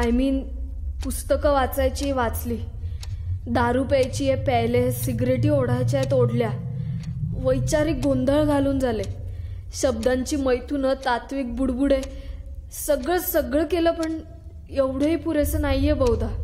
I mean पुस्तकं वाचायची वाचली, दारू प्यायची आहे प्यायले, सिगरेटी ओढायच्या आहेत ओढल्या, वैचारिक गोंधळ घालून झाले, शब्दांची मैथुनं, तात्विक बुडबुडे, सगळं केलं, पण एवढंही पुरेसं नाहीये बहुधा.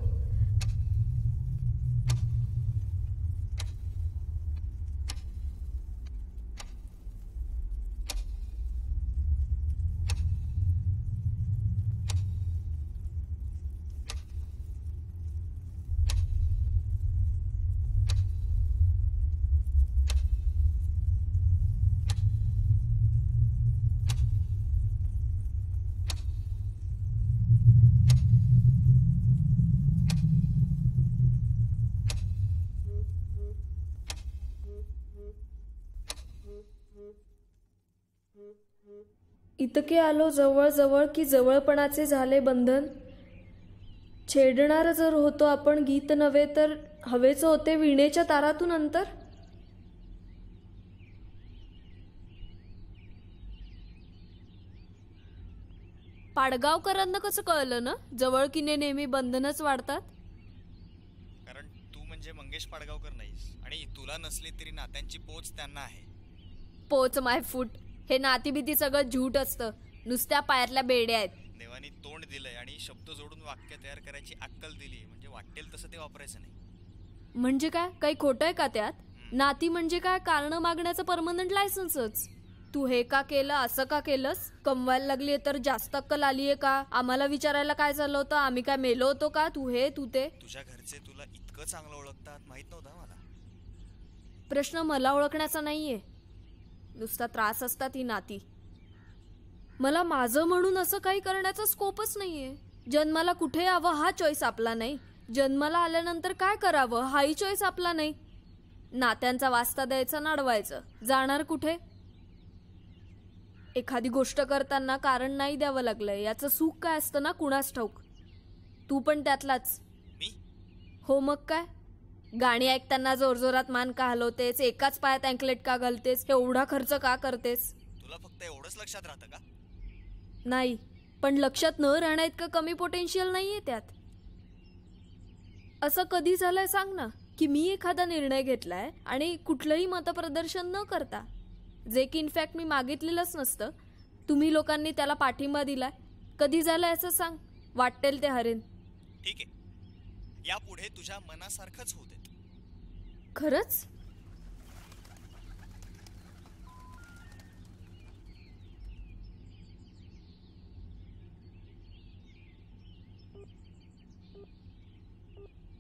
इतके आलो जवळ जवळ की जवळपणाचे झाले बंधन. छेडणार जर होतो आपण गीत नव्हे तर हवेचं होते विणेच्या तारातून अंतर. पाडगावकरांना कसं कळलं ना जवळकीने नेहमी बंधनच वाढतात. कारण तू म्हणजे मंगेश पाडगावकर नाहीस आणि तुला नसली तरी नात्यांची पोच त्यांना आहे. पोच माय फूट. हे नाती भीती सगळं झूट असतं, नुसत्या पायातल्या बेड्या आहेत. देवानी तोंड दिलंय आणि शब्द जोडून वाक्य तयार करायची अक्कल दिली, म्हणजे वाटेल तसं ते वापरायचं नाही. म्हणजे काय काही खोटं आहे का त्यात? नाती म्हणजे काय कारण मागण्याचं परमनंट लायसन्सच. तू हे का केलं, असं का केलंस, कमवायला लागलीये तर जास्त अक्कल आलीये का, आम्हाला विचारायला काय झालं होतं, आम्ही काय मेलो होतो का, तू हे तू ते. तुझ्या घरचे तुला इतकं चांगलं ओळखतात माहित नव्हतं मला. प्रश्न मला ओळखण्याचा नाहीये, नुसता त्रास असतात ही नाती. मला माझं म्हणून असं काही करण्याचा स्कोपच नाहीये. जन्माला कुठे यावं हा चॉईस आपला नाही, जन्माला आल्यानंतर काय करावं हाही चॉईस आपला नाही. नात्यांचा वास्ता द्यायचा नाडवायचं, जाणार कुठे. एखादी गोष्ट करताना कारण नाही द्यावं लागलंय याचं सुख काय असतं ना कुणास ठाऊक. तू पण त्यातलाच. हो मग काय, गाणी ऐकताना जोरजोरात मान का हलवतेस, एकाच पायात अँकलेट का घालतेस, एवढा खर्च का करतेस. तुला फक्त एवढंच लक्षात राहतं का? नाही, पण लक्षात न राहण्या इतकं कमी पोटेन्शियल नाहीये त्यात. असं कधी झालंय सांग ना की मी एखादा निर्णय घेतलाय आणि कुठलंही मतप्रदर्शन न करता, जे की इनफॅक्ट मी मागितलेलंच नसतं, तुम्ही लोकांनी त्याला पाठिंबा दिलाय. कधी झालंय असं सांग. वाटेल ते हरेन. ठीक आहे, यापुढे तुझ्या मनासारखंच होऊ देत. खरंच?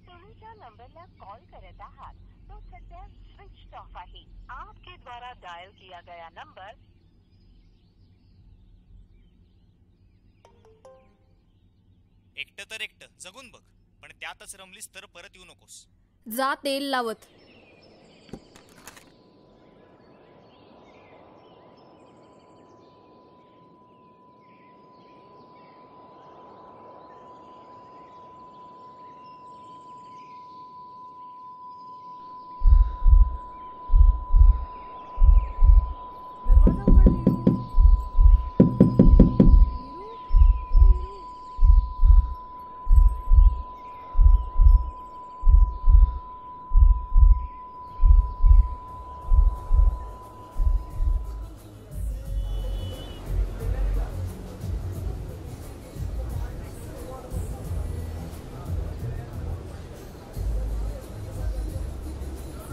तुम्ही ज्या नंबरला कॉल करत आहात तो सध्या स्विच ऑफ आहे. आपके द्वारा डायल किया गया नंबर. एकटं तर एकटं जगून बघ, पण त्यातच रमलीस तर परत येऊ नकोस. जा तेल लावत.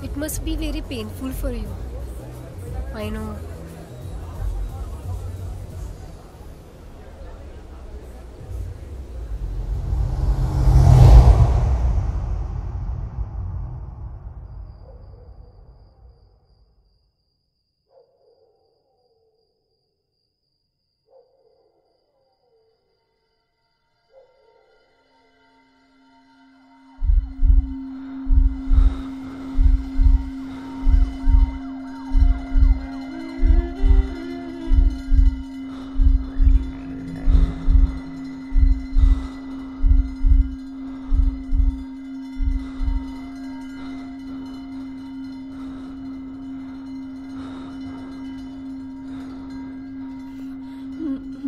It must be very painful for you. I know.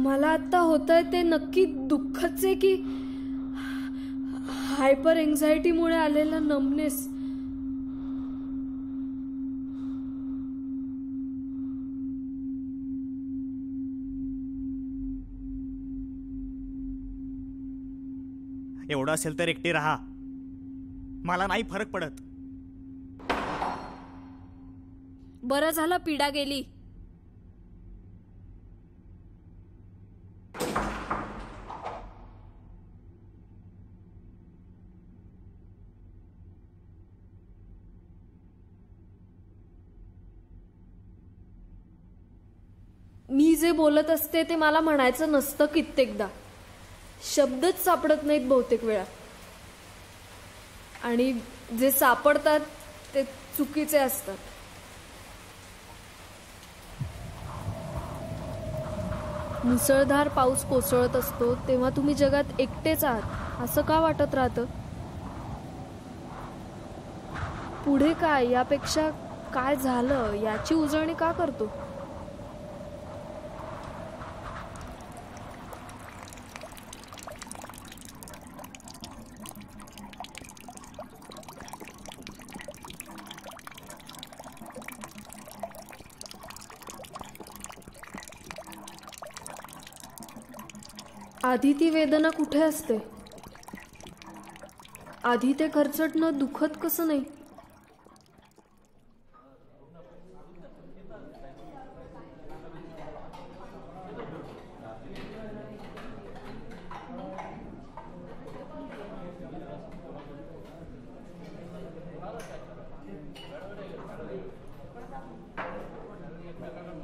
मला आता होतंय ते नक्की दुःखच आहे की हायपर एन्झायटीमुळे आलेला नमनेस. एवढं असेल तर एकटी राहा, मला नाही फरक पडत. बरं झालं पीडा गेली. मी जे बोलत असते ते मला म्हणायचं नसतं कित्येकदा. शब्दच सापडत नाहीत बहुतेक वेळा, आणि जे सापडतात ते चुकीचे असतात. मुसळधार पाऊस कोसळत असतो तेव्हा तुम्ही जगात एकटेच आहात असं का वाटत राहतं? पुढे काय, यापेक्षा काय झालं याची उजळणी का करतो? आधी ती वेदना कुठे असते? आधी ते खरचटणं दुखत कसं नाही?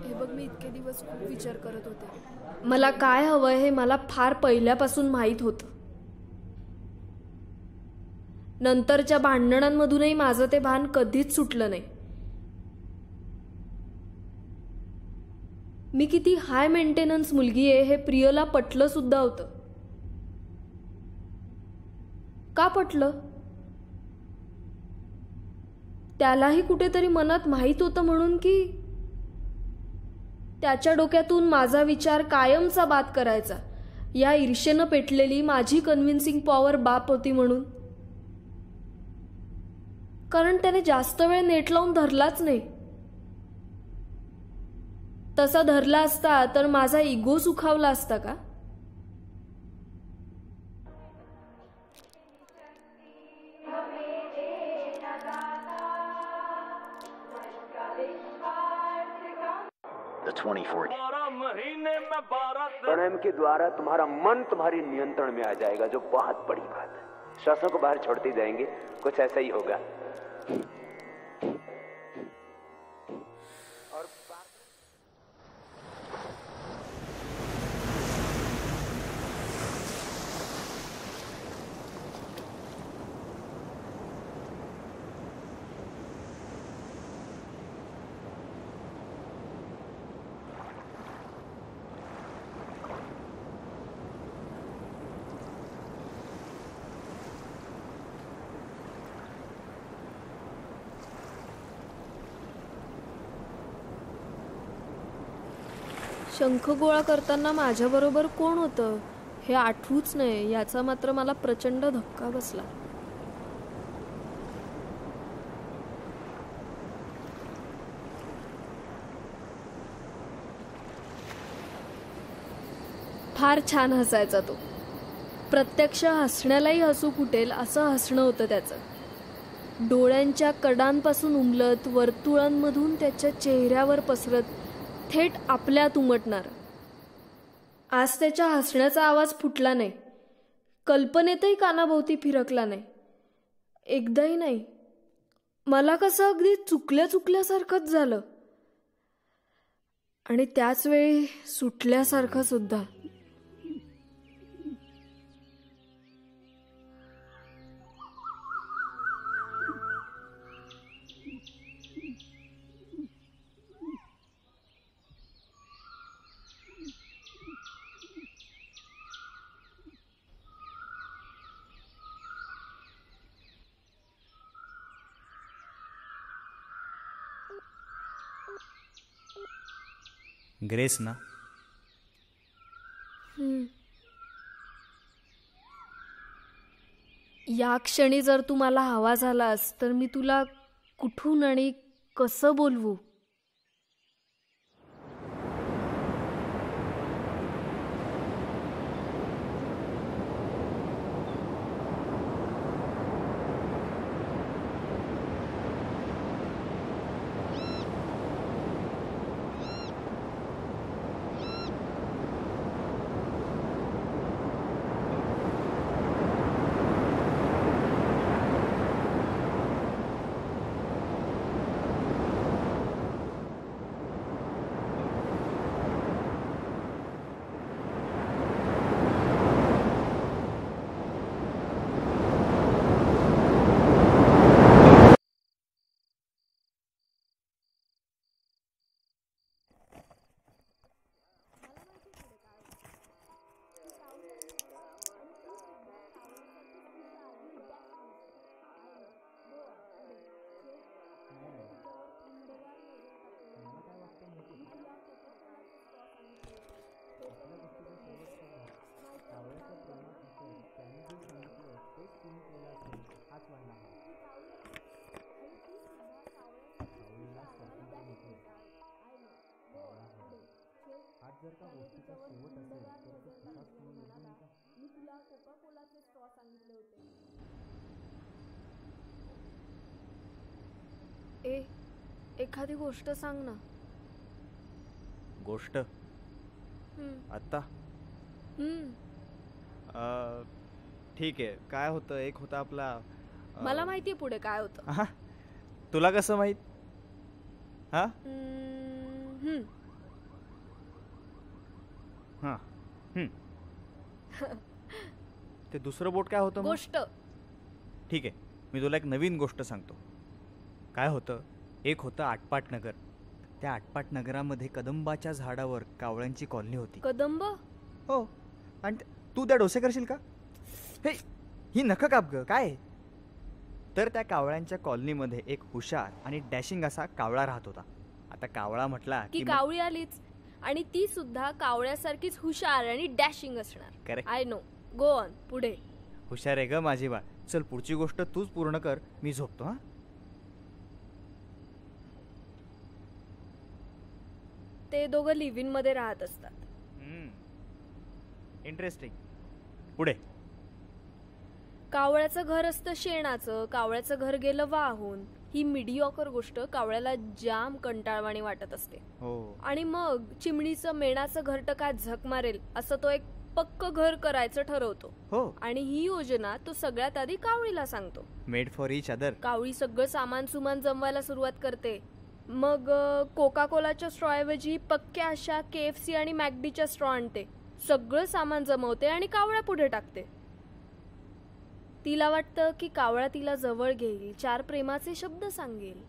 हे बघ, मी इतके दिवस खूप विचार करत होते. मला काय हवंय हे मला फार पहिल्यापासून माहीत होतं. नंतरच्या भांडणांमधूनही माझं ते भान कधीच सुटलं नाही. मी किती हाय मेंटेनन्स मुलगी आहे हे प्रियला पटलं सुद्धा होतं. का पटलं? त्यालाही कुठेतरी मनात माहीत होतं म्हणून, की त्याच्या डोक्यातून माझा विचार कायमचा बाद करायचा या ईर्षेनं पेटलेली माझी कन्व्हिन्सिंग पॉवर बाप होती म्हणून? कारण त्याने जास्त वेळ नेट लावून धरलाच नाही. तसा धरला असता तर माझा इगो सुखावला असता का? The 2040. प्रणयम के द्वारा तुम्हारा मन तुम्हारी नियंत्रण में आ जाएगा, जो बहुत बड़ी बात है. श्वासों को बाहर छोड़ते जाएंगे, कुछ ऐसा ही होगा. शंख गोळा करताना माझ्याबरोबर कोण होतं हे आठवूच नये याचा मात्र मला प्रचंड धक्का बसला. फार छान हसायचा तो. प्रत्यक्ष हसण्यालाही हसू फुटेल असं हसणं होतं त्याचं. डोळ्यांच्या कडांपासून उमलत वर्तुळांमधून त्याच्या चेहऱ्यावर पसरत थेट आपल्यात उमटणार. आज त्याच्या हसण्याचा आवाज फुटला नाही, कल्पनेतही कानाभोवती फिरकला नाही, एकदाही नाही. मला कसं अगदी चुकल्यासारखंच झालं, आणि त्याच वेळी सुटल्यासारखं सुद्धा. ग्रेस ना? या क्षणी जर तू मला हवा झालास तर मी तुला कुठून आणि कसं बोलवू? एखादी गोष्ट सांग ना. गोष्ट आता ठीक आहे. काय होतं? एक होता आपला मला माहितीये पुढे काय होतं. तुला कसं माहित? हा हा ते दुसरं बोट काय होतं? गोष्ट. ठीक आहे, मी तुला एक नवीन गोष्ट सांगतो. काय होतं? एक होतं आटपाट नगर. त्या आटपाट नगरामध्ये कदंबाच्या झाडावर कावळ्यांची कॉलनी होती. कदंब? हो. आणि तू त्या डोसे करशील का? हे ही नख काप ग. काय? तर त्या कावळ्यांच्या कॉलनीमध्ये एक हुशार आणि डॅशिंग असा कावळा राहत होता. आता कावळा म्हटला की कावळी आलीच, आणि ती सुद्धा कावळ्यासारखीच हुशार आणि डॅशिंग असणार. Correct. I know. Go on. पुढे. हुशार आहे ग माझी बाळ. चल पुढची गोष्ट तूच पूर्ण कर, मी झोपतो. हा ते दोघं लिव्ह इन मध्ये राहत असतात. इंटरेस्टिंग. पुढे. कावळ्याचं घर असतं शेणाचं. कावळ्याचं घर गेलं वाहून. ही मिडिऑकर गोष्ट कावळ्याला जाम कंटाळवाणी वाटत असते. हो. आणि मग चिमणीचं मेणाचं घरटं काय झक मारेल असं तो एक पक्क घर करायचं ठरवतो. हो. आणि ही योजना तो सगळ्यात आधी कावळीला सांगतो. Made for each other. कावळी सगळं सामान सुमान जमवायला सुरुवात करते. मग कोका कोलाच्या स्ट्रॉऐवजी पक्क्या अशा KFC आणि मॅकडीच्या स्ट्रॉ आणते. सगळं सामान जमवते आणि कावळ्या पुढे टाकते. तिला वाटतं की कावळा तिला जवळ घेईल, 4 प्रेमाचे शब्द सांगेल.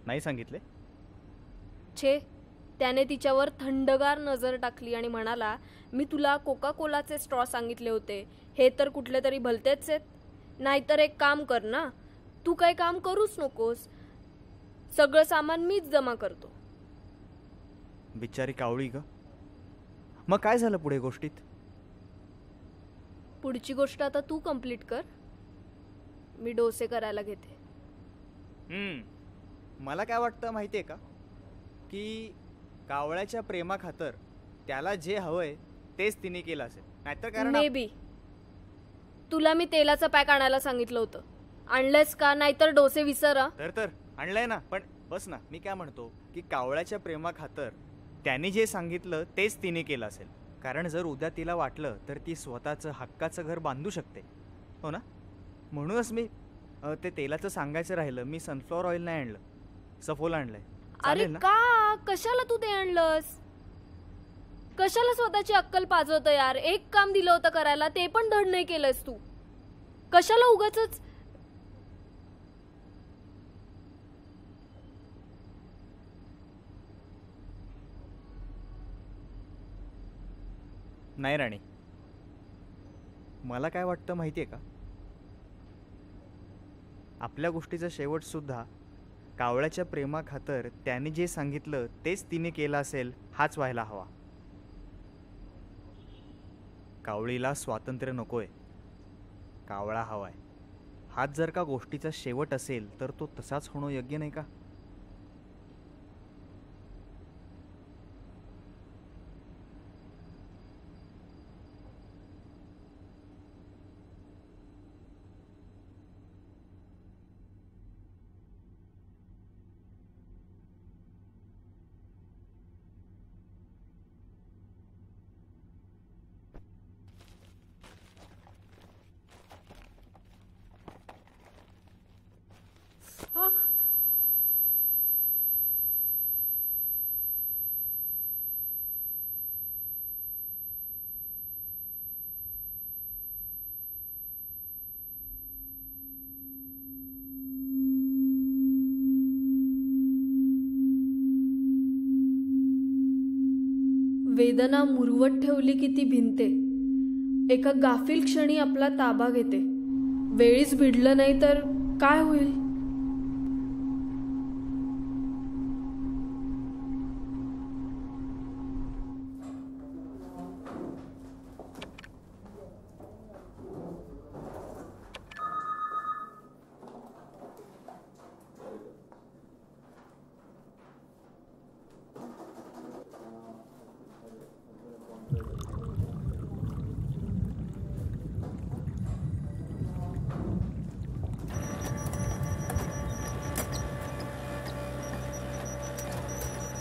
नाही सांगितले? छे. त्याने तिच्यावर थंडगार नजर टाकली आणि म्हणाला, मी तुला कोका कोलाचे स्ट्रॉ सांगितले होते. हे तर कुठले तरी भलतेच आहेत. नाहीतर एक काम कर ना, तू काही काम करूच नकोस. सगळं सामान मीच जमा करतो. बिचारी कावळी ग. मग काय झालं पुढे गोष्टीत? पुढची गोष्ट आता तू कंप्लीट कर. मी डोसे करायला घेते. मला काय वाटतं माहितीये का, की कावळ्याच्या प्रेमाखातर त्याला जे हवंय तेच तिने केलं असेल. नाहीतर कारण मे बी. तुला मी तेलाचं पॅक आणायला सांगितलं होतं. आणलंयस का? नाहीतर डोसे विसरा. तर आणलंय ना. पण बस ना, मी काय म्हणतो की कावळ्याच्या प्रेमाखातर त्याने जे सांगितलं तेच तिने केलं असेल. कारण जर उद्या तिला वाटलं तर ती स्वतःचं हक्काचं घर बांधू शकते. हो ना? म्हणूनच मी ते तेलाचं सांगायचं राहिलं. मी सनफ्लॉवर ऑइल नाही आणलं, सफोला आणलंय. अरे का? कशाला तू ते आणलंस? कशाला स्वतःची अक्कल पाजवत यार? एक काम दिलं होतं करायला, ते पण धड नाही केलंस तू. कशाला उगाचच? नाही राणी, मला काय वाटतं माहितीये का, आपल्या गोष्टीचा शेवट सुद्धा कावळ्याच्या प्रेमाखातर त्याने जे सांगितलं तेच तिने केलं असेल हाच व्हायला हवा. कावळीला स्वातंत्र्य नकोय. कावळा हवाय. हाच जर का गोष्टीचा शेवट असेल तर तो तसाच होणं योग्य नाही का? वेदना मुरवत ठेवली की ती भिनते. एका गाफील क्षणी आपला ताबा घेते. वेळीच भिडलं नाही तर काय होईल?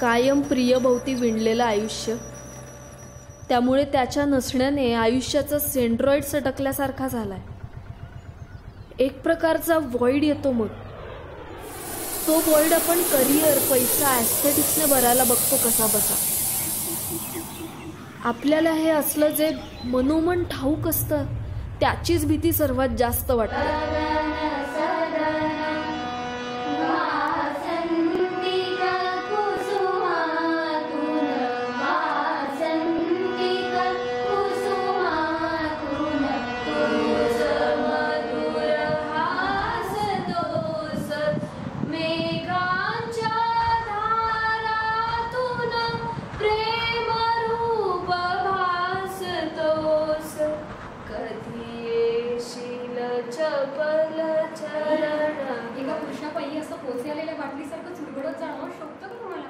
कायम प्रियभोवती विणलेलं आयुष्य, त्यामुळे त्याच्या नसण्याने आयुष्याचा सेंट्रॉइड सटकल्यासारखा झालाय. एक प्रकारचा व्हॉइड येतो. मग तो व्हॉइड आपण करिअर, पैसा, ॲस्थेटिक्सने भरायला बघतो कसा बसा. आपल्याला हे असलं जे मनोमन ठाऊक असतं त्याचीच भीती सर्वात जास्त वाटते. एका कृष्णापायी असं पोचले आलेल्या बाटलीसारखं चुरगडत जाणं शोभतं का तुम्हाला?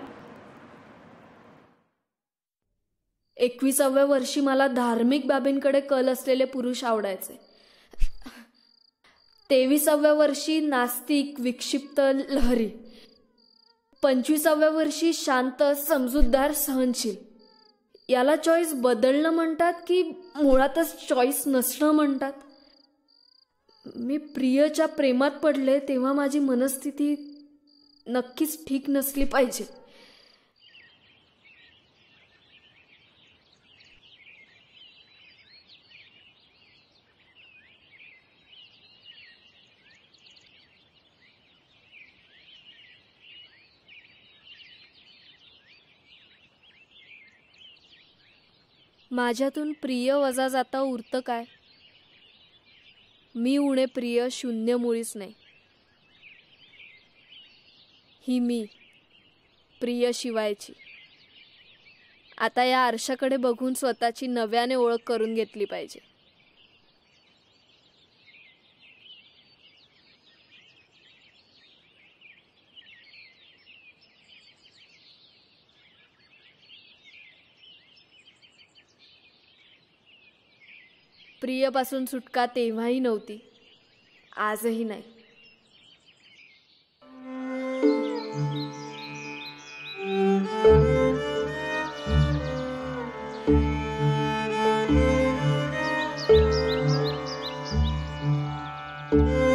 21व्या वर्षी मला धार्मिक बाबींकडे कल असलेले पुरुष आवडायचे. 23व्या वर्षी नास्तिक, विक्षिप्त, लहरी. 25व्या वर्षी शांत, समजूतदार, सहनशील. याला चॉईस बदलणं म्हणतात की मुळातच चॉईस नसणं म्हणतात? मी प्रियच्या प्रेमात पडले तेव्हा माझी मनस्थिती नक्कीच ठीक नसली पाहिजे. माझ्यातून प्रिय वजा जाता उरतं काय? मी उणे प्रिय शून्य मुळीच नाही. ही मी प्रिय शिवायची. आता या आरशाकडे बघून स्वतःची नव्याने ओळख करून घेतली पाहिजे. प्रियपासून सुटका तेव्हाही नव्हती, आजही नाही. Thank you.